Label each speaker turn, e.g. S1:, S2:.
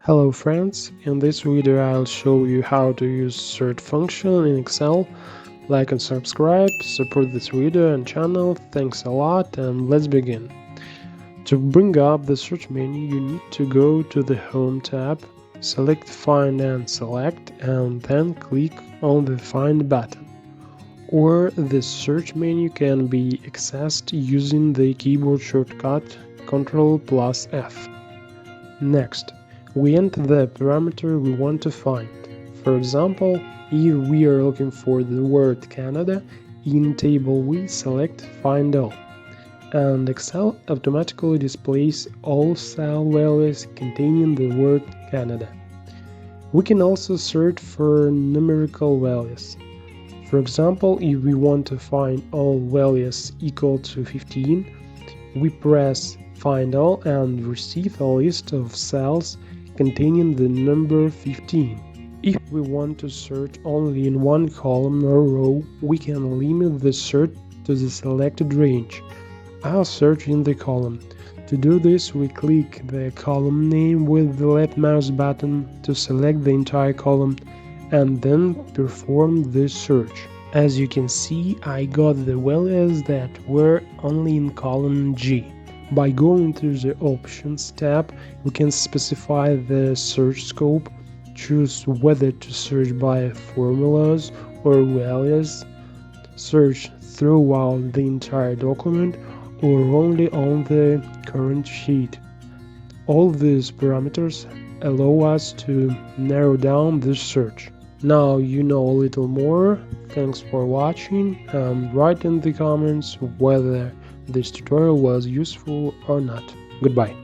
S1: Hello friends, in this video I'll show you how to use search function in Excel. Like and subscribe, support this video and channel, thanks a lot, and let's begin. To bring up the search menu you need to go to the Home tab, select Find and Select, and then click on the Find button. Or the search menu can be accessed using the keyboard shortcut Ctrl+F. Next, we enter the parameter we want to find. For example, if we are looking for the word Canada, in table we select Find All, and Excel automatically displays all cell values containing the word Canada. We can also search for numerical values. For example, if we want to find all values equal to 15, we press Find All and receive a list of cells containing the number 15. If we want to search only in one column or row, we can limit the search to the selected range. I'll search in the column. To do this, we click the column name with the left mouse button to select the entire column and then perform the search. As you can see, I got the values that were only in column G. By going to the Options tab, we can specify the search scope, choose whether to search by formulas or values, search throughout the entire document, or only on the current sheet. All these parameters allow us to narrow down the search. Now you know a little more. Thanks for watching, and write in the comments whether this tutorial was useful or not. Goodbye.